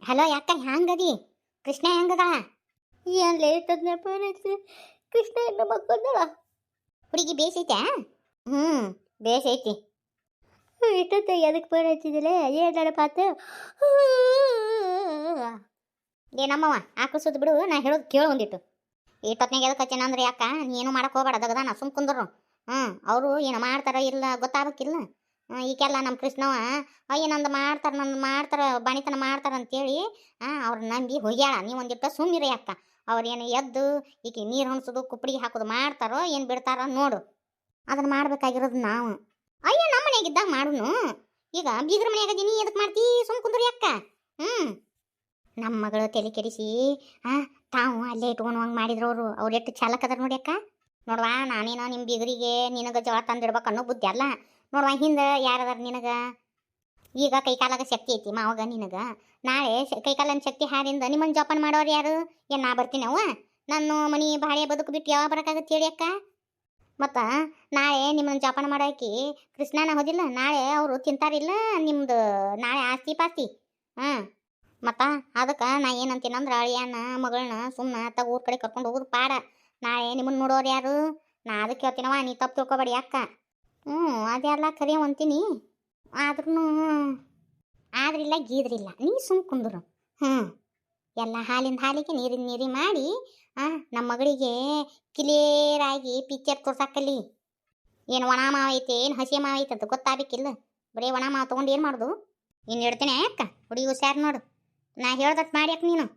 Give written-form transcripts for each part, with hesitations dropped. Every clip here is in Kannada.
ಹಲೋ ಯಾಕ ಹ್ಯಾಂಗದಿ? ಕೃಷ್ಣ ಹೆಂಗದ? ಏನ್ ಲೇಟ್ ಅದನ್ನಪ್ಪ ಕೃಷ್ಣ ಹೆಣ್ಣು ಮಕ್ಕಳ ಹುಡುಗಿ ಬೇಸೈತೆ? ಹ್ಞೂ ಬೇಸೈತಿ. ಇಷ್ಟೊತ್ತ ಎದಕ್ಕೆ ಫೋನ್ ಹಚ್ಚಿದಿಲ್ಲ? ಏನಾರ ಪಾತ ಏನಮ್ಮವ ಆಕಳಿಸೋದು ಬಿಡು, ನಾ ಹೇಳೋದು ಕೇಳು ಒಂದಿಟ್ಟು. ಇಷ್ಟೊತ್ನಾಗ ಎದಕ್ಕೆ ಹಚ್ಚೇನ ಅಂದ್ರೆ ಯಾಕ ನೀನು ಮಾಡಕ್ಕೆ ಹೋಗ್ಬೇಡ, ದಗದಾನ ಸುಮ್ ಕುಂದ್ರು. ಅವರು ಏನು ಮಾಡ್ತಾರ ಇಲ್ಲ ಗೊತ್ತಾಗಬೇಕಿಲ್ಲ. ಈಗೆಲ್ಲ ನಮ್ಮ ಕೃಷ್ಣವ ಏನೊಂದು ಮಾಡ್ತಾರ ಬಾಣಿತನ ಮಾಡ್ತಾರ ಅಂತೇಳಿ ಅವ್ರನ್ನ ನಂಬಿ ಹೋಗ್ಯಾಳ. ನೀವು ಒಂದಿಟ್ಟು ಸುಮ್ಮಿರಿ ಅಕ್ಕ. ಅವ್ರೇನು ಎದ್ದು ಈಕೆ ನೀರು ಹಣ್ಸೋದು ಕುಪ್ಪಡಿಗೆ ಹಾಕೋದು ಮಾಡ್ತಾರೋ ಏನು ಬಿಡ್ತಾರೋ ನೋಡು. ಅದನ್ನು ಮಾಡ್ಬೇಕಾಗಿರೋದು ನಾವು. ಅಯ್ಯ ನಮ್ಮ ಮನೆಯಾಗಿದ್ದಾಗ ಮಾಡುನು. ಈಗ ಬೀಗ್ರ ಮನೆಯಾಗದೀನಿ ಎದಕ್ಕೆ ಮಾಡ್ತೀ? ಸುಮ್ ಕುಂದ್ರಿ ಅಕ್ಕ. ನಮ್ಮ ಮಗಳು ತಲೆ ಕೆಡಿಸಿ ತಾವು ಅಲ್ಲೇ ಇಟ್ಕೊಂಡು ಹಂಗೆ ಮಾಡಿದ್ರು ಅವ್ರು ಎಷ್ಟು ಚಾಲಕ್ ಅದಾರ ನೋಡಿ ಅಕ್ಕ. ನೋಡ್ವಾ ನಾನೇನೋ ನಿಮ್ಮ ಬೀಗರಿಗೆ ನಿನಗೆ ಜೋಳ ತಂದಿಡ್ಬೇಕು ಅನ್ನೋ ಬುದ್ಧಿ ಅಲ್ಲ. ನೋಡ್ವಾ ಹಿಂದೆ ಯಾರದಾರ ನಿನಗೆ? ಈಗ ಕೈಕಾಲಾಗ ಶಕ್ತಿ ಐತಿ ಮಾವಾಗ ನಿನಗೆ. ನಾಳೆ ಕೈಕಾಲನ ಶಕ್ತಿ ಹಾರಿಂದ ನಿಮ್ಮನ್ನು ಜೋಪಾನ ಮಾಡೋರು ಯಾರು? ಏನು ನಾ ಬರ್ತೀನಿ ಅವ್ವ? ನನ್ನ ಮನೆ ಬಾಳೆ ಬದುಕು ಬಿಟ್ಟು ಯಾವ ಬರೋಕ್ಕಾಗತ್ತೆ ಹೇಳಿ ಅಕ್ಕ? ಮತ್ತು ನಾಳೆ ನಿಮ್ಮನ್ನು ಜೋಪಾನ ಮಾಡೋಕೆ ಕೃಷ್ಣನ ಹೋದಿಲ್ಲ, ನಾಳೆ ಅವರು ತಿಂತಾರಿಲ್ಲ ನಿಮ್ಮದು ನಾಳೆ ಆಸ್ತಿ ಪಾಸ್ತಿ. ಮತ್ತು ಅದಕ್ಕೆ ನಾ ಏನಂತೀನಂದ್ರೆ ಅಳಿಯನ ಮಗಳನ್ನ ಸುಮ್ಮನೆ ಅತ್ತ ಊರ ಕಡೆ ಕರ್ಕೊಂಡು ಹೋಗೋದು ಪಾಡ. ನಾಳೆ ನಿಮ್ಮನ್ನು ನೋಡೋರು ಯಾರು? ನಾ ಅದಕ್ಕೆ ಹೇಳ್ತೀನವ, ನೀ ತಪ್ಪು ತಿಳ್ಕೊಬೇಡಿ ಅಕ್ಕ. ಅದೆಲ್ಲ ಕರಿ ಅಂತೀನಿ. ಆದ್ರೂ ಆದ್ರಿಲ್ಲ ಗೀದ್ರಿಲ್ಲ, ನೀ ಸುಮ್ ಕುಂದ್ರು. ಎಲ್ಲ ಹಾಲಿಂದ ಹಾಲಿಗೆ ನೀರಿನ ನೀರಿ ಮಾಡಿ ನಮ್ಮ ಮಗಳಿಗೆ ಕ್ಲಿಯರಾಗಿ ಪಿಕ್ಚರ್ ತೋರ್ಸಾಕಲ್ಲಿ. ಏನು ಒಣ ಮಾವ ಐತೆ ಏನು ಹಸಿ ಮಾವ ಐತೆ ಅಂತ ಗೊತ್ತಾಗಬೇಕಿಲ್ಲ. ಬರೀ ಒಣ ಮಾವ ತೊಗೊಂಡು ಏನು ಮಾಡೋದು? ಇನ್ನು ಇಡ್ತೀನಿ ಅಕ್ಕ. ಹುಡುಗಿ ಹುಷಾರು ನೋಡು, ನಾ ಹೇಳ್ದಟ್ಟು ಮಾಡಿ ಅಕ್ಕ ನೀನು.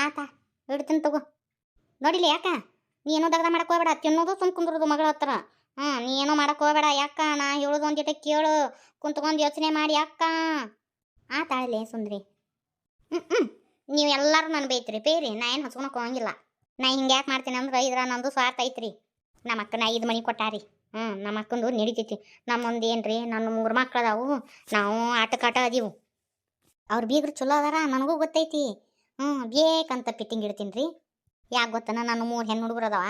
ಆತ ಇಡ್ತೀನಿ ತಗೋ. ನೋಡಿಲಿ ಯಾಕ ನೀನು ದಗದ ಮಾಡಕ್ಕೆ ಹೋಗ್ಬೇಡ, ತಿನ್ನೋದು ಸುಮ್ ಕುಂದ್ರದು ಮಗಳ ಹತ್ರ. ನೀ ಏನೋ ಮಾಡಕ್ಕೆ ಹೋಗ್ಬೇಡ ಯಾಕ. ನಾ ಹೇಳೋದು ಒಂದಿಟ ಕೇಳು, ಕುಂತ್ಕೊಂಡು ಯೋಚನೆ ಮಾಡಿ ಅಕ್ಕ. ತಾಳಲೆ ಸುಂದ್ರಿ. ನೀವು ಎಲ್ಲರೂ ನಾನು ಬೈತ್ರಿ ಬೇರಿ, ನಾ ಏನು ಹಚ್ಕೊಳಕ್ಕೆ ಹೋಗಂಗಿಲ್ಲ. ನಾ ಹಿಂಗೆ ಯಾಕೆ ಮಾಡ್ತೀನಿ ಅಂದ್ರೆ ಇದ್ರ ನಂದು ಸ್ವಾರ್ಥ ಐತ್ರಿ. ನಮ್ಮ ಅಕ್ಕನ 5 ಮನೆ ಕೊಟ್ಟಾರಿ. ನಮ್ಮ ಅಕ್ಕಂದು ನಡೀತೈತಿ. ನಮ್ಮೊಂದು ಏನ್ರಿ ನನ್ನ 3 ಮಕ್ಳು ಅದಾವು. ನಾವು ಆಟಕಾಟ ಅದೀವು. ಅವ್ರು ಬೀಗ್ರು ಚಲೋ ಅದಾರ, ನನಗೂ ಗೊತ್ತೈತಿ. ಬೇಕಂತ ಫಿಟ್ಟಿಂಗ್ ಇಡ್ತೀನಿ ರೀ. ಯಾಕೆ ಗೊತ್ತನ, ನಾನು 3 ಹೆಣ್ಣು ಹುಡುಗರು ಅದಾವ.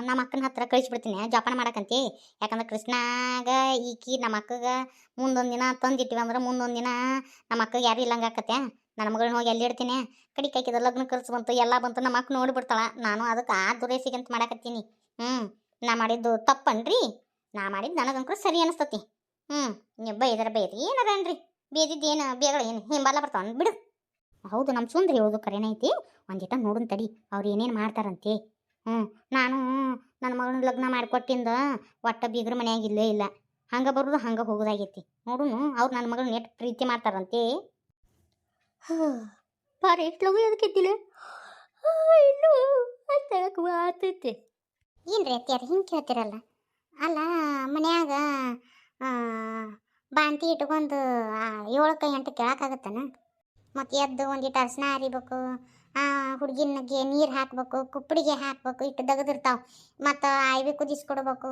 ನಮ್ಮ ಅಕ್ಕನ ಹತ್ರ ಕಳಿಸ್ಬಿಡ್ತೀನಿ ಜೋಪಾನ ಮಾಡಕ್ಕಂತೆ. ಯಾಕಂದ್ರೆ ಕೃಷ್ಣಾಗ ಈಕಿ ನಮ್ಮ ಅಕ್ಕಗೆ ಮುಂದೊಂದು ದಿನ ತಂದಿಟ್ಟಿವಿ ಅಂದ್ರೆ ಮುಂದೊಂದು ದಿನ ನಮ್ಮ ಅಕ್ಕಗೆ ಯಾರು ಇಲ್ಲಂಗೆ ಆಕತ್ತೆ. ನನ್ನ ಮಗಳನ್ನ ಹೋಗಿ ಎಲ್ಲಿ ಇಡ್ತೀನಿ? ಕಡಿಕೆ ಹಾಕಿದ ಲಗ್ನ ಖರ್ಚು ಬಂತು, ಎಲ್ಲ ಬಂತು, ನಮ್ಮ ಅಕ್ಕ ನೋಡಿಬಿಡ್ತಾಳ. ನಾನು ಅದಕ್ಕೆ ದುರೇಸಿಗಂತ ಮಾಡಕತ್ತೀನಿ. ನಾ ಮಾಡಿದ್ದು ತಪ್ಪನ್ರಿ. ನಾ ಮಾಡಿದ್ದು ನನಗಂಕರು ಸರಿ ಅನಿಸ್ತತಿ. ನೀವು ಬೈದ್ರೆ ಬೈರಿ, ಏನಾರನ್ರಿ ಬೇದಿದ್ದೇನು ಬೇಗ ಏನು ಹಿಂಬಲ್ಲ ಬರ್ತಾವ ಬಿಡು. ಹೌದು, ನಮ್ಮ ಸುಂದ್ರಿ ಹೇಳೋದು ಕರೆನೇ ಐತಿ. ಒಂದಿಟ ನೋಡೋಣ ತಡಿ ಅವ್ರು ಏನೇನು ಮಾಡ್ತಾರಂತೆ. ನಾನು ನನ್ನ ಮಗಳನ್ನ ಲಗ್ನ ಮಾಡಿಕೊಟ್ಟಿಂದ ಒಟ್ಟ ಬೀಗ್ರ ಮನೆಯಾಗಿಲ್ಲೇ ಇಲ್ಲ. ಹಂಗೆ ಬರೋದು ಹಂಗೆ ಹೋಗೋದಾಗೈತಿ. ನೋಡುನು ಅವ್ರು ನನ್ನ ಮಗಳನ್ನ ಎಷ್ಟು ಪ್ರೀತಿ ಮಾಡ್ತಾರಂತೆ. ಪಾರ ಎಷ್ಟು ಲಗು ಎದಕ್ಕಿದ್ದಿಲ್ಲ ಇನ್ನೂ ಅಷ್ಟಳಕ್ಕೆ ಆಗ್ತೈತೆ. ಏನು ರೀ ಅತ್ಯಾರ ಹಿಂಗೆ ಕೇಳ್ತಿರಲ್ಲ? ಅಲ್ಲ ಮನ್ಯಾಗ ಬಾಂತಿ ಇಟ್ಕೊಂಡು 7-8 ಕೇಳೋಕ್ಕಾಗತ್ತನ? ಮತ್ತು ಎದ್ದು ಒಂದಿಟ್ಟು ಅರ್ಶಿನ ಹರಿಬೇಕು, ಹುಡುಗಿನಿಗೆ ನೀರು ಹಾಕಬೇಕು, ಕುಪ್ಪಡಿಗೆ ಹಾಕಬೇಕು, ಇಟ್ಟು ದಗದಿರ್ತಾವೆ. ಮತ್ತು ಐವಿ ಕುದಿಸ್ಕೊಡ್ಬೇಕು.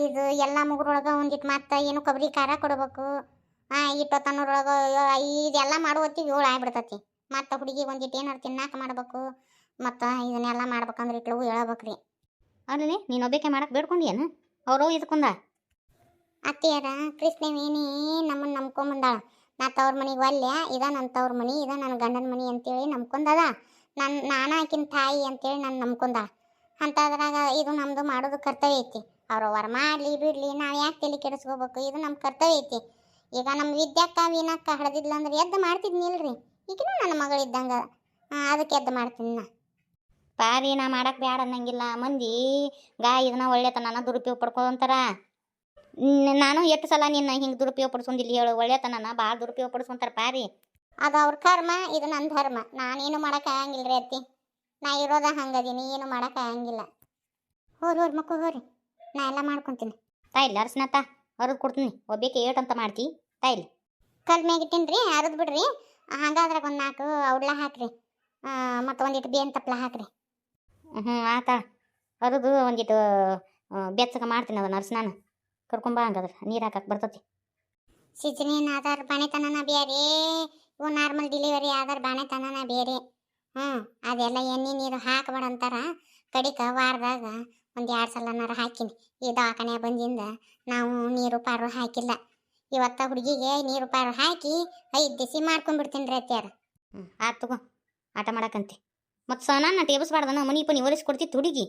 ಇದು ಎಲ್ಲ ಮುಗುರೊಳಗೆ ಒಂದಿಟ್ಟು ಮತ್ತು ಏನು ಕೊಬ್ಬರಿ ಖಾರ ಕೊಡ್ಬೇಕು. ಇಟ್ಟೊತ್ತನೊಳಗೆ ಇದೆಲ್ಲ ಮಾಡುವತ್ತಿಗೆ 7 ಆಗ್ಬಿಡ್ತತಿ. ಮತ್ತು ಹುಡುಗಿಗೆ ಒಂದಿಟ್ಟು ಏನಾರು ತಿನ್ನಾಕ ಮಾಡ್ಬೇಕು. ಮತ್ತು ಇದನ್ನೆಲ್ಲ ಮಾಡ್ಬೇಕಂದ್ರೆ ಇಟ್ಲವು ಹೇಳಬೇಕ್ರಿ. ಅಲ್ಲೇ ನೀನು ಒಬ್ಬಕ್ಕೆ ಮಾಡಕ್ಕೆ ಬೇಡ್ಕೊಂಡೇನು? ಅವರು ಇದಕ್ಕೊಂದ ಅತ್ತೆಯರ ಕೃಷ್ಣವೇಣಿ ನಮ್ಮನ್ನು ನಂಬ್ಕೊಂಬಂದಾಳ. ನಾ ತವ್ರ ಮನೆಗೆ ಒಲ್ಲೆ, ಇದ ನನ್ನ ತವ್ರ ಮನೆ, ಇದ ನನ್ನ ಗಂಡನ ಮನೆ ಅಂತೇಳಿ ನಂಬ್ಕೊಂಡದ. ನಾನು ಆಕಿನ ತಾಯಿ ಅಂತೇಳಿ ನಾನು ನಂಬ್ಕೊಂಡ. ಅಂಥದ್ರಾಗ ಇದು ನಮ್ಮದು ಮಾಡೋದು ಕರ್ತವ್ಯ ಐತಿ. ಅವ್ರವ್ರು ಮಾಡಲಿ ಬಿಡಲಿ, ನಾವು ಯಾಕೆ ತಲೆ ಕೆಡಿಸ್ಕೋಬೇಕು? ಇದು ನಮ್ಮ ಕರ್ತವ್ಯ ಐತಿ. ಈಗ ನಮ್ಮ ವಿದ್ಯಾಕ್ಕ ವೀನಕ್ಕ ಹಡ್ದಿದ್ಲ ಅಂದ್ರೆ ಎದ್ದು ಮಾಡ್ತಿದ್ನಿಲ್ರಿ. ಈಗಿನೂ ನನ್ನ ಮಗಳಿದ್ದಂಗೆ ಅದಕ್ಕೆ ಎದ್ದು ಮಾಡ್ತೀನಿ. ನಾ ಪಾರಿ ನಾ ಮಾಡಕ್ಕೆ ಬ್ಯಾಡ ಅನ್ನಂಗಿಲ್ಲ. ಮಂದಿ ಇದನ್ನ ಒಳ್ಳೆತನ ದುರುಪಯೋಗ ಪಡ್ಕೊಂತಾರ. ನಾನು ಎಷ್ಟು ಸಲ ನಿನ್ನ ಹಿಂಗೆ ದುರುಪಯೋಗ ಪಡಿಸ್ಕೊಂಡಿಲ್ಲ ಹೇಳು? ಒಳ್ಳೆತನ ಭಾಳ ದುರುಪಯೋಗ ಪಡಿಸ್ಕೊಂತಾರ ಪಾರಿ. ಅದು ಅವ್ರ ಕರ್ಮ, ಇದು ನನ್ನ ಧರ್ಮ. ನಾನೇನು ಮಾಡೋಕೆ ಆಗಂಗಿಲ್ಲ ರೀ ಅತ್ತಿ. ನಾ ಇರೋದ ಹಂಗದೀನಿ, ಏನು ಮಾಡೋಕೆ ಆಗಂಗಿಲ್ಲ. ಹೋರಿ ಮಕ್ಕಳು ಹೋರಿ, ನಾ ಎಲ್ಲ ಮಾಡ್ಕೊತೀನಿ. ತಾಯಿಲ್ಲ ಅರ್ಶನತ್ತ ಅರದು ಕೊಡ್ತೀನಿ. ಒಬ್ಬಕ್ಕೆ ಏಟಂತ ಮಾಡ್ತಿ ತಾಯಿಲ್ಲ. ಕಲ್ ಮ್ಯಾಗಿಟ್ಟೀನಿ ರೀ, ಅರದು ಬಿಡ್ರಿ. ಹಂಗಾದ್ರಾಗ ಒಂದು 4 ಔಡ್ಲ ಹಾಕ್ರಿ, ಮತ್ತು ಒಂದಿಟ್ಟು ಬೇನ್ ತಪ್ಪಲ ಹಾಕ್ರಿ. ಆತ ಅರದು ಒಂದಿಟ್ಟು ಬೆಚ್ಚಗೆ ಮಾಡ್ತೀನಿ. ಅದನ್ನ ಅರ್ಶನಾನ ಕರ್ಕೊಂಬ, ಹಂಗಾದ್ರೆ ನೀರು ಹಾಕಕ್ಕೆ ಬರ್ತತಿ. ಸಿಜನೇನು ಆಧಾರ್ ಬಾಣೆತನನ ಬೇರೆ, ಇವು ನಾರ್ಮಲ್ ಡಿಲಿವರಿ ಆಧಾರ್ ಬಾಣೆತನನ ಬೇರೆ. ಅದೆಲ್ಲ ಎಣ್ಣೆ ನೀರು ಹಾಕಬೇಡ ಅಂತಾರ. ಕಡಿಕ ವಾರದಾಗ ಒಂದು 2 ಸಲನಾರು ಹಾಕಿನಿ. ಈ ದವಾಖಾನೆ ಬಂದಿಂದ ನಾವು ನೀರು ಪಾರು ಹಾಕಿಲ್ಲ. ಇವತ್ತ ಹುಡುಗಿಗೆ ನೀರು ಪಾರು ಹಾಕಿ 5 ದಿಸಿ ಮಾಡ್ಕೊಂಡ್ಬಿಡ್ತೀನಿ ರೀ ಅತ್ಯಾರ. ಆತ್ ತಗೋ ಆಟ ಮಾಡಕಂತೆ ಮತ್ತು ಸನಾನ ಟೇಬಸ್ಬಾರ್ದನ ಮನಿ ಪನಿ ಒರೆಸ್ಕೊಡ್ತಿತ್ತು ಹುಡುಗಿ.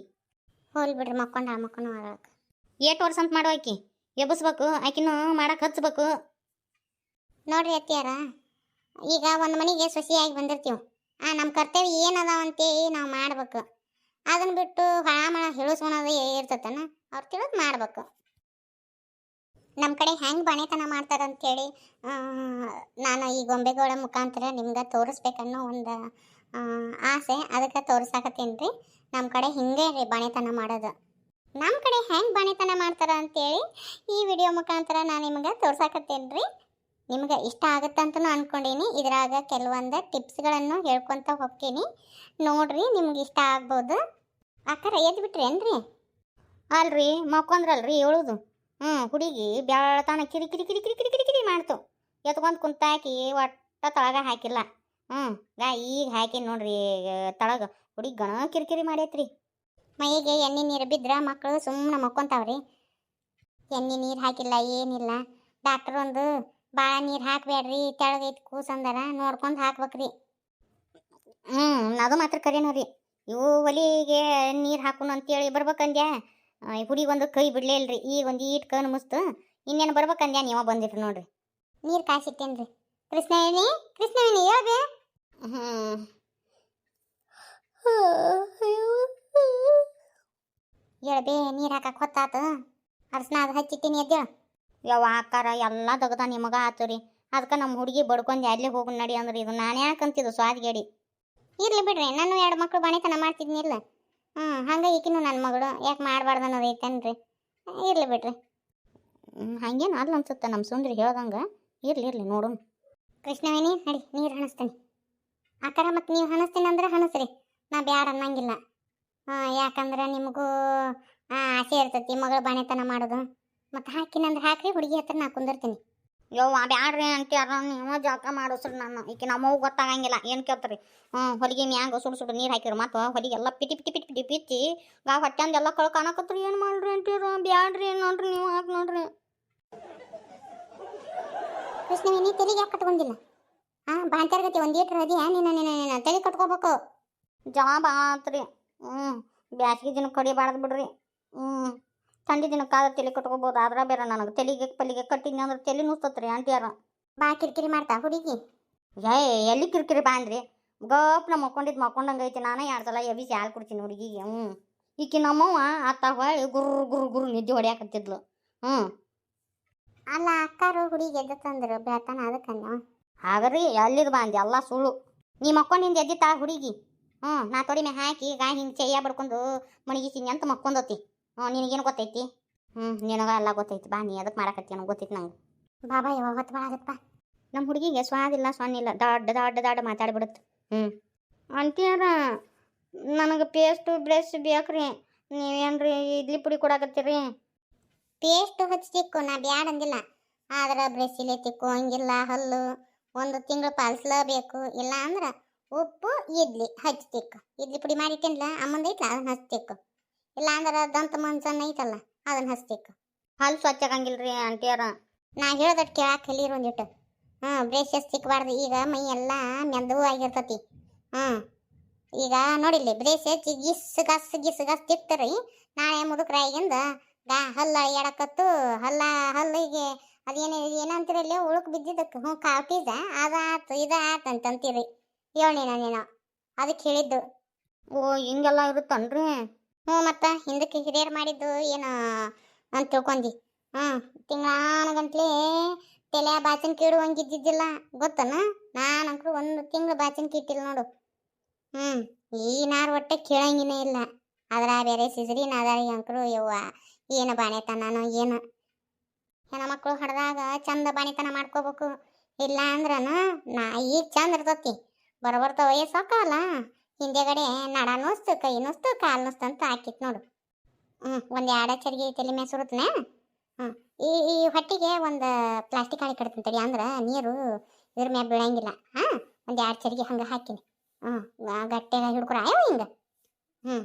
ಹೋಲ್ ಬಿಡ್ರಿ ಮಕ್ಕೊಂಡ ಏಟ್ ವರ್ಷ ಅಂತ ಮಾಡೋ ಆಕಿ ಎಬ್ಬಸ್ಬೇಕು ಆಕಿನೂ ಮಾಡಕ್ಕೆ ಹಚ್ಬೇಕು. ನೋಡ್ರಿ ಅತ್ಯಾರ, ಈಗ ಒಂದು ಮನೆಗೆ ಸೊಸೆಯಾಗಿ ಬಂದಿರ್ತೀವಿ. ನಮ್ಮ ಕರ್ತವ್ಯ ಏನದಾವಂತೇಳಿ ನಾವು ಮಾಡ್ಬೇಕು. ಅದನ್ನ ಬಿಟ್ಟು ಹೊಳಮಳ ಹೇಳಿಸ್ಕೊಳೋದು ಇರ್ತತನ, ಅವ್ರು ತಿಳಿದು ಮಾಡ್ಬೇಕು. ನಮ್ಮ ಕಡೆ ಹೆಂಗೆ ಬಣೆತನ ಮಾಡ್ತಾರಂತೇಳಿ ನಾನು ಈ ಗೊಂಬೆಗಳ ಮುಖಾಂತರ ನಿಮ್ಗೆ ತೋರಿಸ್ಬೇಕನ್ನೋ ಒಂದು ಆಸೆ, ಅದಕ್ಕೆ ತೋರ್ಸಾಕತ್ತೀನಿ ರೀ. ನಮ್ಮ ಕಡೆ ಹಿಂಗೆ ರೀ ಬಣೆತನ ಮಾಡೋದು. ನಮ್ಮ ಕಡೆ ಹೆಂಗೆ ಬಣೆತನ ಮಾಡ್ತಾರ ಅಂತೇಳಿ ಈ ವಿಡಿಯೋ ಮುಖಾಂತರ ನಾನು ನಿಮ್ಗೆ ತೋರ್ಸಾಕತ್ತೇನೆ ರೀ. ನಿಮ್ಗೆ ಇಷ್ಟ ಆಗುತ್ತಂತನೂ ಅಂದ್ಕೊಂಡೀನಿ. ಇದ್ರಾಗ ಕೆಲವೊಂದು ಟಿಪ್ಸ್ಗಳನ್ನು ಹೇಳ್ಕೊತ ಹೋಗ್ತೀನಿ, ನೋಡ್ರಿ ನಿಮ್ಗೆ ಇಷ್ಟ ಆಗ್ಬೋದು. ಅಕ್ಕರ ಎದ್ದು ಬಿಟ್ರಿ ಏನ್ರಿ? ಅಲ್ರಿ ಮಕ್ಕೊಂದ್ರಲ್ರಿ ಹೇಳುದು. ಹುಡುಗಿ ಬೆಳತಾನ ಕಿರಿ ಕಿರಿ ಕಿರಿ ಕಿರಿ ಕಿರಿ ಕಿರಿ ಕಿರಿ ಮಾಡ್ತು. ಎತ್ಕೊಂಡ್ ಕುಂತಾಕಿ ಒಟ್ಟ ತಳಗ ಹಾಕಿಲ್ಲ. ಈಗ ಹಾಕಿ ನೋಡ್ರಿ ತಳಗ ಹುಡುಗಿ ಗಣ ಕಿರಿಕಿರಿ ಮಾಡೈತ್ರಿ. ಮೈಗೆ ಎಣ್ಣೆ ನೀರು ಬಿದ್ರೆ ಮಕ್ಕಳು ಸುಮ್ಮನೆ ಮಕ್ಕೊಂತಾವ್ರಿ. ಎಣ್ಣೆ ನೀರು ಹಾಕಿಲ್ಲ ಏನಿಲ್ಲ. ಡಾಕ್ಟರ್ ಒಂದು ಭಾಳ ನೀರು ಹಾಕಬೇಡ್ರಿ, ತೆಳಗೈತಿ ಕೂಸಂದಾರ ನೋಡ್ಕೊಂಡು ಹಾಕ್ಬೇಕ್ರಿ. ಅದು ಮಾತ್ರ ಕರೇನೋ ರೀ. ಇವು ಒಲಿಗೆ ನೀರು ಹಾಕೋಣ ಅಂತೇಳಿ ಬರ್ಬೇಕಂದ್ಯಾ, ಹುಡುಗಿ ಒಂದು ಕೈ ಬಿಡ್ಲೇ ಇಲ್ರಿ. ಈಗ ಒಂದು ಈಟ್ ಕಣ್ಣು ಮುಸ್ತು ಇನ್ನೇನು ಬರ್ಬೇಕಂದ್ಯಾ ನೀವ ಬಂದಿಟ್ರಿ ನೋಡ್ರಿ. ನೀರು ಕಾಸಿಟ್ಟೇನ್ರಿ. ಕೃಷ್ಣವೇಣಿ ಹೇಳ್ಬೇ. ಹೇಳ್ಬೇ, ನೀರು ಹಾಕಕ್ಕೆ ಹೊತ್ತಾತು. ಅರ್ಶನ ಅದು ಹಚ್ಚಿಟ್ಟಿನಿ ಎದ್ದೇಳ. ಯಾವ ಆಕಾರ ಎಲ್ಲ ತೆಗ್ದ ನಿಮಗ ಆತು ರೀ. ಅದಕ್ಕೆ ನಮ್ಮ ಹುಡುಗಿ ಬಡ್ಕೊಂಡು ಅಲ್ಲೇ ಹೋಗಿ ನಡಿ ಅಂದ್ರೆ ಇದು ನಾನು ಯಾಕಂತಿದ್ದು ಸ್ವಾದಿಗೇಡಿ. ಇರ್ಲಿ ಬಿಡ್ರಿ, ನಾನು 2 ಮಕ್ಕಳು ಬಣಿತನ ಮಾಡ್ತಿದ್ನಿಲ್ಲ. ಹಂಗೆ ಈಕಿನೂ ನನ್ನ ಮಗಳು ಯಾಕೆ ಮಾಡಬಾರ್ದು ಅನ್ನೋದು ಐತೇನ್ರಿ. ಇರ್ಲಿ ಬಿಡ್ರಿ. ಹಂಗೇನು ಅಲ್ಲ ಅನ್ಸುತ್ತೆ ನಮ್ಮ ಸುಂದ್ರಿ ಹೇಳ್ದಂಗೆ. ಇರ್ಲಿ ನೋಡು. ಕೃಷ್ಣವೇಣಿ ನಡಿ ನೀರು ಹಣಿಸ್ತೀನಿ. ಆಕಾರ ಮತ್ತು ನೀವು ಹಣಿಸ್ತೀನಿ ಅಂದ್ರೆ ಹಣಸ್ರಿ, ನಾ ಬ್ಯಾಡ ಅನ್ನಂಗಿಲ್ಲ. ಯಾಕಂದ್ರೆ ನಿಮಗೂ ಆಸೆ ಇರ್ತೈತಿ ಮಗಳು ಬಣಿತನ ಮಾಡೋದು. ಮತ್ತು ಹಾಕಿನಂದ್ರೆ ಹಾಕ್ರಿ, ಹುಡುಗಿ ಹತ್ರ ನಾ ಕುಂದಿರ್ತೀನಿ. ಯವ್ವ ಬ್ಯಾಡ್ರಿ ಅಂತೀರ ನೀವು ಜಳಕ ಮಾಡಿಸ್ರಿ. ನಾನು ಈಕೆ ನಮ್ಮವು ಗೊತ್ತಾಗಂಗಿಲ್ಲ ಏನು ಕೇಳ್ತೀರಿ. ಹೊಲಿಗೆ ಮ್ಯಾಂಗ ಸುಡು ನೀರು ಹಾಕಿರು ಮತ್ತು ಹೊಲಿಗೆ ಎಲ್ಲ ಪಿಟಿ ಪಿಟಿ ಪಿಟಿ ಪಿಟಿ ಪಿಚ್ಚಿ ಹೊಟ್ಟೆಂದೆಲ್ಲ ಕಳ್ ಕಾಣಕತ್ರಿ. ಏನು ಮಾಡ್ರಿ ಅಂತೀರ? ಬ್ಯಾಡ್ರಿ ನೋಡ್ರಿ ನೀವು ಹಾಕಿ ನೋಡ್ರಿ. ಕೃಷ್ಣವೇಣಿ ತಲೆಗೆ ಯಾಕೆ ಕಟ್ಕೊಂಡಿಲ್ಲ? ಬಾಂತರ್ಗತಿ ಒಂದು ಲೀಟ್ರ್ ಅದಿಯಾ ನೀನು ತಲೆ ಕಟ್ಕೋಬೇಕು. ಜಳ ಬಾತ್ರಿ. ಬ್ಯಾಸ್ಗೆ ದಿನ ಕಡಿಬಾರ್ದು ಬಿಡ್ರಿ. ಥಂಡಿ ದಿನಕ್ಕಾದ್ರೆ ತಲೆ ಕಟ್ಕೋಬೋದು. ಆದ್ರೆ ಬೇರೆ ನನಗೆ ತಲೆಗೆ ಪಲ್ಲಿಗೆ ಕಟ್ಟಿದ್ನಿ ಅಂದ್ರೆ ತಲೆ ನುಸ್ತತ್ರಿ ಆಂಟಿಯಾರ. ಬಾ ಕಿರಿಕಿರಿ ಮಾಡ್ತಾ ಹುಡುಗಿ. ಎಲ್ಲಿ ಕಿರಿಕಿರಿ ಬಾಂದ್ರಿ? ಗಪ್ನ ಮಕ್ಕೊಂಡಂಗೆ ಐತಿ. ನಾನೇ 2 ಸಲ ಎಬ್ಬಿಸಿ ಹಾಲು ಕೊಡ್ತೀನಿ ಹುಡುಗಿಗೆ. ಈಕಿ ನಮ್ಮವ್ವ ಆತ ಹೊಳ್ಳಿ ಗುರು ನಿದ್ದೆ ಹೊಡ್ಯಾಕತ್ತಿದ್ಲು. ಅಲ್ಲ ಅಕ್ಕಾರು ಹುಡುಗಿ ಎದ್ದತ್ತಂದ್ರು ಬೆಳತಾನ ಅದಕ್ಕನ್ನ. ಹಾಗ್ರಿ ಎಲ್ಲಿದು ಬಾಂದಿ ಎಲ್ಲ ಸುಳ್ಳು. ನೀ ಮಕ್ಕೊಂಡಿಂದ ಎದ್ದಿತ್ತಾ ಹುಡುಗಿ? ನಾ ತೊಡಿ ಮೇ ಹಾಕಿ ಗಾಯ ಹಿಂಗೆ ಚೈಯ ಬಡ್ಕೊಂಡು ಮಣಗಿಸಿನಿ ಅಂತ ಮಕ್ಕೊಂದತಿ. ನಿನಗೇನು ಗೊತ್ತೈತಿ? ನಿನಗ ಎಲ್ಲ ಗೊತ್ತೈತಿ. ಬಾ ನೀ ಅದಕ್ಕೆ ಮಾಡಕತ್ತಿ ಅನ್ನೋ ಗೊತ್ತೈತಿ ನಂಗೆ. ಬಾಬಾ ಯಾವಾಗ ಹೊತ್ತು ಬಾಳಾಗತ್ತ. ನಮ್ಮ ಹುಡುಗಿಗೆ ಸ್ವಾದಿಲ್ಲ ಸೊನ್ನಿಲ್ಲ, ದೊಡ್ಡ ಮಾತಾಡ್ಬಿಡುತ್ತೆ. ಅಂತೀಯಾರ ನನಗೆ ಪೇಸ್ಟು ಬ್ರಷ್ ಬೇಕ್ರಿ. ನೀವೇನ್ರಿ ಇಡ್ಲಿ ಪುಡಿ ಕೊಡಾಕತ್ತೀರಿ? ಪೇಸ್ಟ್ ಹಚ್ಚಿ ತಿಕ್ಕು, ನಾ ಬ್ಯಾಡ ಅಂದಿಲ್ಲ. ಆದ್ರೆ ಬ್ರಷ್ ಇಲ್ಲೇ ತಿಕ್ಕು ಹಂಗಿಲ್ಲ. ಹಲ್ಲು 1 ತಿಂಗಳು ಪಾಲಿಸ್ಲೇಬೇಕು. ಇಲ್ಲ ಅಂದ್ರೆ ಉಪ್ಪು ಇಡ್ಲಿ ಹಚ್ಚಿ ತಿಕ್ಕು. ಇಡ್ಲಿ ಪುಡಿ ಮಾಡಿಟ್ಟೇನಿಲ್ಲ ಅಮ್ಮಂದೈತಲ್ಲ ಅದನ್ನ ಹಚ್ಚಿ ತಿಕ್ಕು. ಇಲ್ಲ ಅಂದ್ರೆ ದಂತ ಮಂಚನ ಐತಲ್ಲ ಅದನ್ನ ಹಚ್ಚಿ ತಿಕ್ಕು. ಹಲ್ಲು ಸ್ವಚ್ಛಾಗಂಗಿಲ್ರಿ ಆಂಟಿಯಾರ. ನಾ ಹೇಳೋದಟ್ಟು ಕೇಳಕ್ಕೆ ಕಲೀರು ಒಂದಿಟ್ಟು. ಬ್ರಷ್ ಹಚ್ಚಿ ತಿಕ್ಕಬಾರ್ದು. ಈಗ ಮೈ ಎಲ್ಲ ಮೆಂದವು ಆಗಿರ್ತತಿ. ಈಗ ನೋಡಿಲ್ಲಿ ಬ್ರೇಸ್ ಹಚ್ಚಿ ಗಿಸ್ ಗಸ್ ತಿಕ್ತರಿ. ನಾಳೆ ಮುದುಕರಾಗಿಂದ ಹಲ್ಲ ಎಡಕತ್ತು ಹಲ್ಲಿಗೆ ಏನಂತೀರಲ್ಲಿ ಉಳುಕ್ ಬಿದ್ದಿದ್ದಕ್ಕೆ ಕಾಪೀಸ ಅದಾತು ಇದಾತು ಅಂತಂತೀರಿ. ನೀನು ಅದಕ್ಕೆ ಹೇಳಿದ್ದು. ಹಿಂಗೆಲ್ಲ ಇರುತ್ತನ್ರಿ? ಮತ್ತು ಹಿಂದಕ್ಕೆ ಹಿರಿಯರು ಮಾಡಿದ್ದು ಏನು ಅಂತ ತಿಳ್ಕೊಂಡಿ. ತಿಂಗಳಾನಗಂಟ್ಲೆ ತಲೆ ಬಾಚನ್ ಕೀಡುವಂಗಿದ್ದಿದ್ದಿಲ್ಲ ಗೊತ್ತನ. ನಾನಂಕರು 1 ತಿಂಗಳು ಬಾಚನ್ ಕೀಟಿಲ್ಲ ನೋಡು. ಈ ನಾರು ಒಟ್ಟೆ ಕೇಳಂಗಿನೇ ಇಲ್ಲ. ಅದ್ರ ಬೇರೆ ಸಿಸರಿನ ಅದಾರಿ ಅಂಕರು. ಯವ್ವ ಏನು ಬಾಣೆತನೋ ಏನು. ಹೆಣ್ಮಕ್ಳು ಹಡ್ದಾಗ ಚಂದ ಬಾಣಿತನ ಮಾಡ್ಕೋಬೇಕು. ಇಲ್ಲ ಅಂದ್ರನ ನಾ ಈಗ ಚಂದ ಇರ್ತತಿ. ಬರಬರ್ತ ವಯಸ್ಸಾಕಲ್ಲ ಹಿಂದೆಗಡೆ ನಡ ನುಸ್ತು ಕೈ ನುಸ್ತು ಕಾಲು ನುಸ್ತು ಅಂತ ಹಾಕಿತ್ ನೋಡು. 1-2 ಚರಿಗೆ ತಲೆ ಮೇಲೆ ಸುರುತ್ತನೆ. ಈ ಹೊಟ್ಟಿಗೆ ಒಂದು ಪ್ಲಾಸ್ಟಿಕ್ ಹಾಳಿ ಕಟ್ತೀನಿ ತಡಿ, ಅಂದ್ರೆ ನೀರು ಇದ್ರ ಮ್ಯಾಗ ಬೀಳಂಗಿಲ್ಲ. 1-2 ಚರಿಗೆ ಹಂಗೆ ಹಾಕಿನಿ. ಗಟ್ಟೆಗ ಹಿಡ್ಕೊರ ಆಯವ ಹಿಂಗೆ.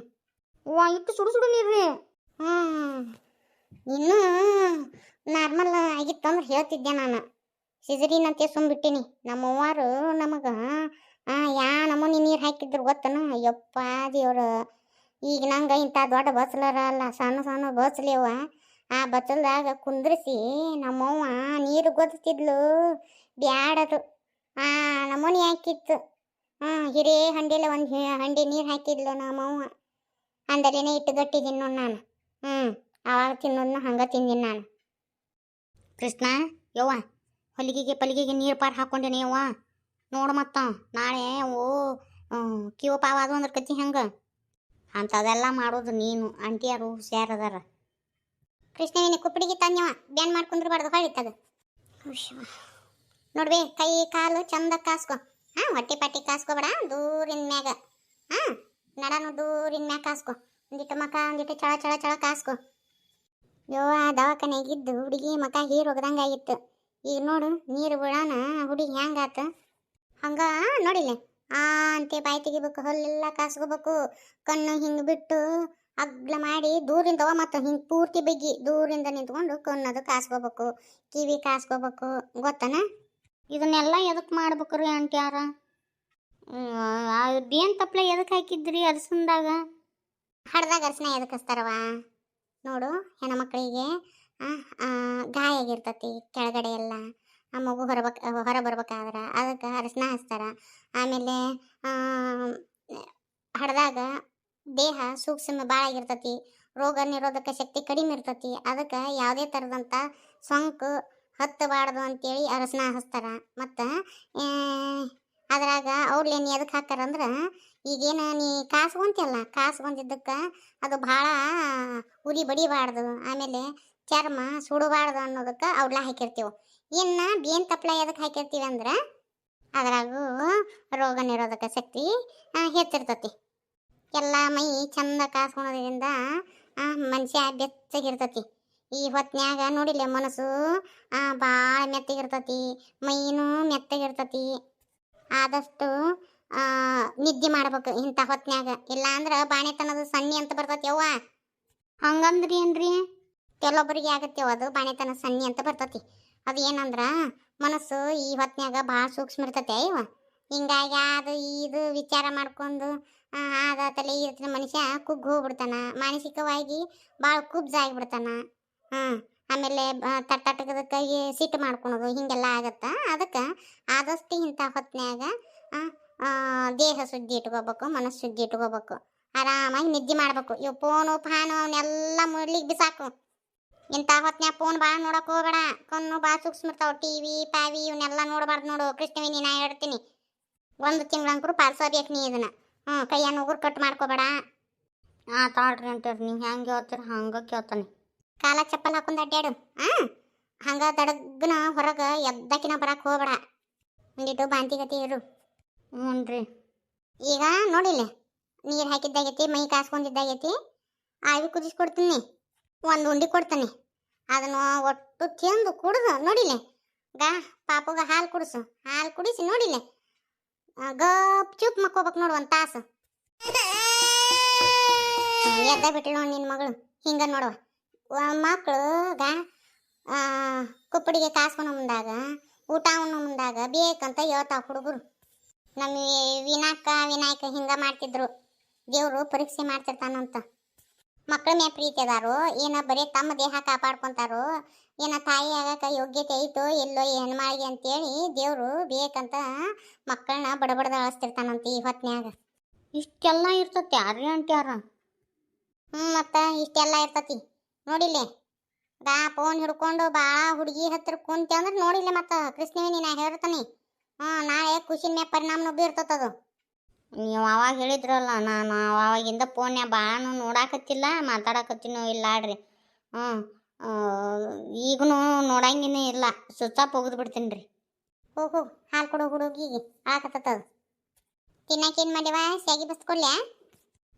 ಇಟ್ಟು ಸುಡು ನೀರ್ರಿ. ಇನ್ನೂ ನಾರ್ಮಲ್ ಆಗಿತ್ತು ಅಂದ್ರೆ ಹೇಳ್ತಿದ್ದೆ ನಾನು. ಸಿಜರಿನ್ ಅಂತ ಸುಮ್ಬಿಟ್ಟಿನಿ. ನಮ್ಮವ್ವಾರು ನಮಗೆ ಯಾ ನಮೂನಿ ನೀರು ಹಾಕಿದ್ರು ಗೊತ್ತನ. ಯಪ್ಪ ದೇವ್ರು, ಈಗ ನಂಗೆ ಇಂಥ ದೊಡ್ಡ ಬಚ್ಚಲರ ಅಲ್ಲ, ಸಣ್ಣ ಸಣ್ಣ ಬಚ್ಚಲಿವ. ಆ ಬಚ್ಚಲ್ದಾಗ ಕುಂದ್ರಿಸಿ ನಮ್ಮವ್ವ ನೀರು ಗೊತ್ತಿದ್ಲು. ಬ್ಯಾಡದು ಆ ನಮೂನಿ ಹಾಕಿತ್ತು. ಹಿರೇ ಹಂಡೆಲ್ಲ ಒಂದು ಹಂಡೆ ನೀರು ಹಾಕಿದ್ಲು ನಮ್ಮವ್ವ. ಅಂದಲೇನೆ ಇಟ್ಟು ಗಟ್ಟಿದ್ದೀನಿ ನೋಡಿ ನಾನು. ಆವಾಗ ತಿನ್ನೋದನ್ನ ಹಂಗೆ ತಿಂದಿನಿ ನಾನು. ಕೃಷ್ಣ ಯವ್ವ, ಹೊಲಿಗೆಗೆ ಪಲಿಗೆಗೆ ನೀರು ಪಾರು ಹಾಕ್ಕೊಂಡೇನೆ ಯವ್ವ. ನೋಡು ಮತ್ತ ನಾಳೆ ಕಿವ ಪಾವ ಅದು ಅಂದ್ರೆ ಕಚ್ಚಿ ಹೆಂಗೆ ಅಂಥದೆಲ್ಲ ಮಾಡೋದು ನೀನು. ಆಂಟಿಯರು ಹುಷಾರದಾರ. ಕೃಷ್ಣವೇನಿ ಕುಪ್ಪಡಿಗೆ ತಂದವ ಬ್ಯಾನ್ ಮಾಡ್ಕೊಂಡ್ರಬಾರ್ದು ಹೊಳಿತದ. ನೋಡ್ಬೇ, ಕೈ ಕಾಲು ಚಂದ ಕಾಸ್ಕೊ. ಹೊಟ್ಟೆ ಪಾಟಿ ಕಾಸ್ಕೋಬೇಡ, ದೂರಿನ ಮ್ಯಾಗ. ನಡನು ದೂರಿನ ಮ್ಯಾಗ ಕಾಸ್ಕೊ. ಒಂದಿಟ್ಟು ಮಕ ಒಂದಿಟ್ಟು ಚಳ ಚಳ ಚಳ ಕಾಸ್ಕೊ. ಯವ್ವ, ದವಾಖಾನೆಗಿದ್ದು ಹುಡುಗಿ ಮಕ ಹೀರ್ ಹೋಗದಂಗೆ ಆಗಿತ್ತು. ಈಗ ನೋಡು ನೀರು ಬಿಡೋಣ ಹುಡುಗಿ ಹೆಂಗಾತ ಹಂಗ ನೋಡಿಲ್ಲ. ಅಂತೆ ಬಾಯಿ ತೆಗಿಬೇಕು, ಹೊಲ್ಲೆಲ್ಲ ಕಾಸ್ಕೋಬೇಕು. ಕಣ್ಣು ಹಿಂಗೆ ಬಿಟ್ಟು ಅಗ್ಲ ಮಾಡಿ ದೂರಿಂದವ ಮತ್ತು ಹಿಂಗೆ ಪೂರ್ತಿ ಬಗ್ಗಿ ದೂರಿಂದ ನಿಂತ್ಕೊಂಡು ಕಣ್ಣದು ಕಾಸ್ಕೋಬೇಕು, ಕಿವಿ ಕಾಸ್ಕೋಬೇಕು. ಗೊತ್ತನ? ಇದನ್ನೆಲ್ಲ ಎದಕ್ಕೆ ಮಾಡ್ಬೇಕ್ರಿ ಆಂಟಿ ಯಾರ? ಅದೇನು ತಪ್ಪಲೆ ಎದಕ್ಕೆ ಹಾಕಿದ್ರಿ ಅರಸಂದಾಗ? ಹಡ್ದಾಗ ಅರಸನ ಎದಕ್ಕೆ ಹಚ್ತಾರವ? ನೋಡು, ಹೆಣ್ಮಕ್ಳಿಗೆ ಗಾಯ ಆಗಿರ್ತತಿ ಕೆಳಗಡೆ ಎಲ್ಲ. ಆ ಮಗು ಹೊರ ಬರ್ಬೇಕಾದ್ರೆ ಅದಕ್ಕೆ ಅರಸನ ಹಚ್ತಾರ. ಆಮೇಲೆ ಹಡ್ದಾಗ ದೇಹ ಸೂಕ್ಷ್ಮ ಭಾಳ ಆಗಿರ್ತತಿ, ರೋಗ ನಿರೋಧಕ ಶಕ್ತಿ ಕಡಿಮೆ ಇರ್ತತಿ. ಅದಕ್ಕೆ ಯಾವುದೇ ಥರದಂಥ ಸೋಂಕು ಹತ್ತಬಾರ್ದು ಅಂತೇಳಿ ಅರಸನ ಹಚ್ತಾರ. ಮತ್ತು ಅದ್ರಾಗ ಅವ್ರೇನು ಎದಕ್ಕೆ ಹಾಕ್ತಾರಂದ್ರೆ, ಈಗೇನು ನೀ ಕಾಸ್ಕೊಂತಿಯಲ್ಲ, ಕಾಸ್ಕೊಂಡಿದ್ದಕ್ಕೆ ಅದು ಭಾಳ ಉರಿ ಬಡಿಬಾರ್ದು, ಆಮೇಲೆ ಚರ್ಮ ಸುಡಬಾರ್ದು ಅನ್ನೋದಕ್ಕೆ ಔಡ್ಲ ಹಾಕಿರ್ತೀವಿ. ಇನ್ನು ಬೇನ್ ತಪ್ಪಲ ಎದಕ್ಕೆ ಹಾಕಿರ್ತೀವಿ ಅಂದ್ರೆ ಅದ್ರಾಗೂ ರೋಗ ನಿರೋಧಕ ಶಕ್ತಿ ಹೆಚ್ಚಿರ್ತತಿ. ಎಲ್ಲ ಮೈ ಚಂದ ಕಾಸ್ಕೊಳೋದ್ರಿಂದ ಮನುಷ್ಯ ಬೆಚ್ಚಗಿರ್ತತಿ. ಈ ಹೊತ್ನ್ಯಾಗ ನೋಡಿಲ್ಲ, ಮನಸ್ಸು ಭಾಳ ಮೆತ್ತಗಿರ್ತತಿ, ಮೈನೂ ಮೆತ್ತಗಿರ್ತತಿ. ಆದಷ್ಟು ನಿದ್ದೆ ಮಾಡ್ಬೇಕು ಇಂಥ ಹೊತ್ನ್ಯಾಗ. ಇಲ್ಲ ಅಂದ್ರೆ ಬಾಣೆತನದ ಸನ್ನಿ ಅಂತ ಬರ್ತತಿ ಅವ್ವ. ಹಂಗಂದ್ರಿ ಏನ್ರಿ? ಕೆಲವೊಬ್ಬರಿಗೆ ಆಗತ್ತೇವ ಅದು ಬಾಣೆತನ ಸನ್ನಿ ಅಂತ ಬರ್ತತಿ. ಅದು ಏನಂದ್ರೆ ಮನಸ್ಸು ಈ ಹೊತ್ನ್ಯಾಗ ಭಾಳ ಸೂಕ್ಷ್ಮ ಇರ್ತತಿ ಇವ. ಹಿಂಗಾಗಿ ಅದು ಇದು ವಿಚಾರ ಮಾಡ್ಕೊಂಡು ಆದ ತಲೆ ಇರ್ತಾನೆ ಮನುಷ್ಯ ಕುಗ್ಗಿ ಹೋಗ್ಬಿಡ್ತಾನ. ಮಾನಸಿಕವಾಗಿ ಭಾಳ ಕುಬ್ಜ ಆಗಿಬಿಡ್ತಾನ. ಆಮೇಲೆ ತಟ್ಟದ ಕೈ ಸಿಟ್ಟು ಮಾಡ್ಕೊಳೋದು ಹಿಂಗೆಲ್ಲ ಆಗತ್ತ. ಅದಕ್ಕೆ ಆದಷ್ಟು ಇಂಥ ಹೊತ್ನ್ಯಾಗ ದೇಹ ಶುದ್ಧಿ ಇಟ್ಕೋಬೇಕು, ಮನಸ್ಸು ಶುದ್ಧಿ ಇಟ್ಕೋಬೇಕು. ಆರಾಮಾಗಿ ನಿದ್ದೆ ಮಾಡ್ಬೇಕು. ಇವು ಫೋನು ಫಾನು ಅವನ್ನೆಲ್ಲ ಮುಡ್ಲಿಕ್ಕೆ ಬಿಸಾಕು. ಇಂಥ ಹೊತ್ನ್ಯಾಗ ಫೋನ್ ಭಾಳ ನೋಡಕ್ಕೆ ಹೋಗಬೇಡ. ಕಣ್ಣು ಭಾಳ ಸೂಕ್ಷ್ಮ ಇರ್ತಾವೆ. ಟಿವಿ ಪಾವಿ ಇವನ್ನೆಲ್ಲ ನೋಡಬಾರ್ದು ನೋಡು. ಕೃಷ್ಣವೇನಿ ನಾ ಹೇಳ್ತೀನಿ, 1 ತಿಂಗಳಂಕರು ಪಾಲ್ಸೋಬೇಕು ನೀ ಇದನ್ನ. ಕೈಯನ್ನು ಉಗುರು ಕಟ್ ಮಾಡ್ಕೋಬೇಡ. ತಾಳ್ರಿ ಅಂತೀರಿ ನೀವು, ಹೆಂಗೆ ಹೇಳ್ತೀರ ಹಂಗೆ ಕೇಳ್ತಾನೆ. ಕಾಲ ಚಪ್ಪಲ್ ಹಾಕೊಂಡು ಅಡ್ಡಾಡು. ಹಂಗೆ ದಡಗ್ನ ಹೊರಗೆ ಎದ್ದಕಿನ ಬರಕ್ಕೆ ಹೋಗಬೇಡ. ಒಂದಿಟ್ಟು ಬಾಂತಿಗತಿ ಇರು. ಹ್ಞೂ ರೀ. ಈಗ ನೋಡಿಲ್ಲ, ನೀರು ಹಾಕಿದ್ದಾಗೈತಿ, ಮೈ ಕಾಸ್ಕೊಂಡಿದ್ದಾಗೈತಿ. ಆವಿ ಕುದಿಸ್ಕೊಡ್ತೀನಿ, 1 ಉಂಡೆ ಕೊಡ್ತೀನಿ. ಅದನ್ನು ಒಟ್ಟು ತಿಂದು ಕುಡ್ದು ನೋಡಿಲ್ಲ. ಪಾಪುಗ ಹಾಲು ಕುಡಿಸು. ಹಾಲು ಕುಡಿಸಿ ನೋಡಿಲ್ಲ, ಗಪ್ ಚುಪ್ ಮಕ್ಕೋಬೇಕು ನೋಡು 1 ತಾಸು. ಎದ್ದ ಬಿಟ್ಟಳು ನೋಡಿ ನಿನ್ನ ಮಗಳು. ಹಿಂಗೆ ನೋಡುವ ಮಕ್ಕಳು ಕುಪ್ಪಡಿಗೆ ಕಾಸ್ಕೊಂಡು ಮುಂದಾಗ ಊಟ ಉಣ್ಣು ಮುಂದಾಗ ಬೇಕಂತ ಹೇಳ್ತಾವ ಹುಡುಗರು. ನಮ್ಮ ವಿನಾಯಕ ಹಿಂಗೆ ಮಾಡ್ತಿದ್ರು. ದೇವರು ಪರೀಕ್ಷೆ ಮಾಡ್ತಿರ್ತಾನಂತ. ಮಕ್ಕಳ ಮ್ಯಾಲ ಪ್ರೀತಿ ಅದಾರೋ ಏನ ಬರೀ ತಮ್ಮ ದೇಹ ಕಾಪಾಡ್ಕೊತಾರೋ, ಏನ ತಾಯಿ ಆಗಕ್ಕೆ ಯೋಗ್ಯತೆ ಐತೋ ಎಲ್ಲೋ ಹೆಣ್ಮಾಳಿಗೆ ಅಂತೇಳಿ ದೇವರು ಬೇಕಂತ ಮಕ್ಕಳನ್ನ ಬಡಬಡ್ದ ಅಳಿಸ್ತಿರ್ತಾನಂತ ಈ ಹೊತ್ನ್ಯಾಗ. ಇಷ್ಟೆಲ್ಲ ಇರ್ತತಿ ಯಾರೇ ಅಂಟ್ಯಾರ? ಮತ್ತು ಇಷ್ಟೆಲ್ಲ ಇರ್ತತಿ ನೋಡಿಲ್ಲ. ಫೋನ್ ಹಿಡ್ಕೊಂಡು ಭಾಳ ಹುಡುಗಿ ಹತ್ರ ಕುಂತೆ ಅಂದ್ರೆ ನೋಡಿಲ್ಲ. ಮತ್ತು ಕೃಷ್ಣವೇನಿ ನಾ ಹೇಳ್ತಾನೆ, ನಾಳೆ ಖುಷಿನ ಮ್ಯಾಗ ಪರಿಣಾಮನೂ ಬೀರ್ತತದು. ನೀವು ಅವಾಗ ಹೇಳಿದ್ರಲ್ಲ, ನಾನು ಅವಾಗಿಂದ ಫೋನ್ಯಾಗ ಭಾಳ ನೋಡಾಕತ್ತಿಲ್ಲ, ಮಾತಾಡಕತ್ತಿನೂ ಇಲ್ಲ ಆಡ್ರಿ. ಈಗೂ ನೋಡಂಗೇನೇ ಇಲ್ಲ, ಸ್ವಿಚ್ ಆಫ್ ಹೋಗಿದ್ ಬಿಡ್ತೀನಿ ರೀ. ಹೋಗು ಹಾಲು ಕೊಡು ಹುಡುಗಿಗೆ, ಆಕತ್ತದ. ತಿನ್ನಕ್ಕೇನು ಮಾಡಿವ? ಸ್ಯಾಗಿ ಬಸ್ಕೊಡ್ಲ್ಯಾ?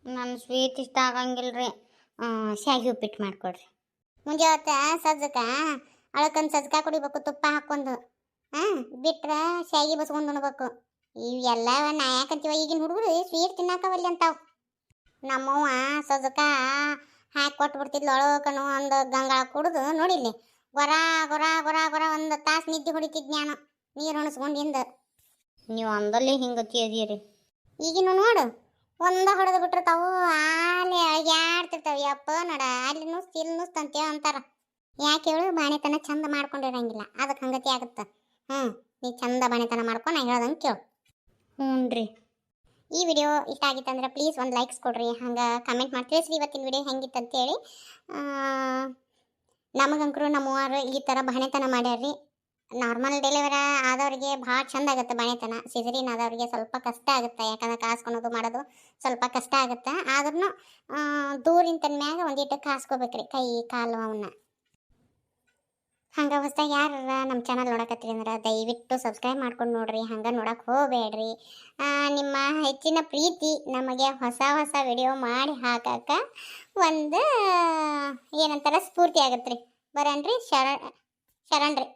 ನನ್ನ ಸ್ವೀಟ್ ಇಷ್ಟ ಆಗಂಗಿಲ್ಲ ರೀ. ಸ್ಯಾಗಿ ಉಪ್ಪಿಟ್ಟು ಮಾಡಿಕೊಡ್ರಿ. ಮುಂಜಾವತ್ತ ಸಜ್ಜಕ ಅಳಕಂದು ಸಜ್ಜಕ ಕುಡಿಬೇಕು ತುಪ್ಪ ಹಾಕ್ಕೊಂಡು. ಬಿಟ್ರೆ ಸ್ಯಾಗಿ ಬಸ್ಕೊಂಡು ಉಣ್ಬೇಕು. ಇವೆಲ್ಲ ನಾ ಯಾಕಂತೀವ ಈಗಿನ ಹುಡುಗರು ಸ್ವೀಟ್ ತಿನ್ನಾಕವಲ್ಲಿ ಅಂತಾವ. ನಮ್ಮವ್ವ ಸಜ್ಜಕ ಹಾಕಿ ಕೊಟ್ಬಿಡ್ತಿದ್ಲು ಅಳೋಕನು ಒಂದು ಗಂಗಾಳ ಕುಡಿದು ನೋಡಿಲ್ಲಿ ಗೊರ ಗೊರ ಗೊರ ಗೊರ ಒಂದು ತಾಸು ನಿದ್ದೆ ಹೊಡಿತಿದ್ ನಾನು ನೀರು ಉಣಿಸ್ಕೊಂಡಿಂದ. ನೀವು ಅಂದಲ್ಲಿ ಹಿಂಗೆ ಅದೀರಿ. ಈಗಿನ ನೋಡು ಒಂದ ಹೊಡೆದು ಬಿಟ್ಟಿರ್ತಾವು ಆಲೆ ಅಳ್ಗ್ಯಾಡ್ತಿರ್ತಾವ ಯಪ್ಪ ನಡ ಅಲ್ಲಿ ನುಸ್ತು ಇಲ್ಲಿ ನುಸ್ತು ಅಂತೇಳಿ ಅಂತಾರ. ಯಾಕೆ ಹೇಳು ಬಾಣೆತನ ಚಂದ ಮಾಡ್ಕೊಂಡಿರಂಗಿಲ್ಲ ಅದಕ್ಕೆ ಹಂಗತಿ ಆಗುತ್ತೆ. ನೀ ಚಂದ ಬಾಣೆತನ ಮಾಡ್ಕೊ ನಾ ಹೇಳ್ದಂಗೆ ಕೇಳು. ಹ್ಞೂ ರೀ. ಈ ವಿಡಿಯೋ ಇಷ್ಟ ಆಗಿತ್ತಂದ್ರೆ ಪ್ಲೀಸ್ ಒಂದು ಲೈಕ್ಸ್ ಕೊಡ್ರಿ, ಹಂಗೆ ಕಮೆಂಟ್ ಮಾಡಿ ತಿಳಿಸ್ರಿ ಇವತ್ತಿನ ವಿಡಿಯೋ ಹೆಂಗಿತ್ತು ಅಂತೇಳಿ. ನಮಗಂಕರು ನಮ್ಮವ್ರು ಈ ಥರ ಬಾಣೆತನ ಮಾಡ್ಯಾರ್ರಿ. ನಾರ್ಮಲ್ ಡೆಲಿವರಿ ಆದವ್ರಿಗೆ ಭಾಳ ಚಂದ ಆಗುತ್ತೆ ಬಾಣೆತನ. ಸಿಸರಿನ್ ಆದವ್ರಿಗೆ ಸ್ವಲ್ಪ ಕಷ್ಟ ಆಗುತ್ತೆ, ಯಾಕಂದ್ರೆ ಕಾಸ್ಕೊಳೋದು ಮಾಡೋದು ಸ್ವಲ್ಪ ಕಷ್ಟ ಆಗುತ್ತೆ. ಆದ್ರೂ ದೂರಿಂತ ಮ್ಯಾಗ ಒಂದಿಟ್ಟು ಕಾಸ್ಕೋಬೇಕ್ರಿ ಕೈ ಕಾಲು ಅವನ್ನ. ಹಂಗೆ ಹೊಸ್ದಾಗಿ ಯಾರು ನಮ್ಮ ಚಾನಲ್ ನೋಡಕತ್ತೀರಿ ಅಂದ್ರೆ ದಯವಿಟ್ಟು ಸಬ್ಸ್ಕ್ರೈಬ್ ಮಾಡ್ಕೊಂಡು ನೋಡ್ರಿ, ಹಂಗೆ ನೋಡಕ್ಕೆ ಹೋಗಬೇಡ್ರಿ. ನಿಮ್ಮ ಹೆಚ್ಚಿನ ಪ್ರೀತಿ ನಮಗೆ ಹೊಸ ಹೊಸ ವಿಡಿಯೋ ಮಾಡಿ ಹಾಕಕ್ಕೆ ಒಂದು ಏನಂತಾರೆ ಸ್ಫೂರ್ತಿ ಆಗತ್ತೆ ರೀ. ಬರನ್ರಿ ಶರಣ್ರಿ.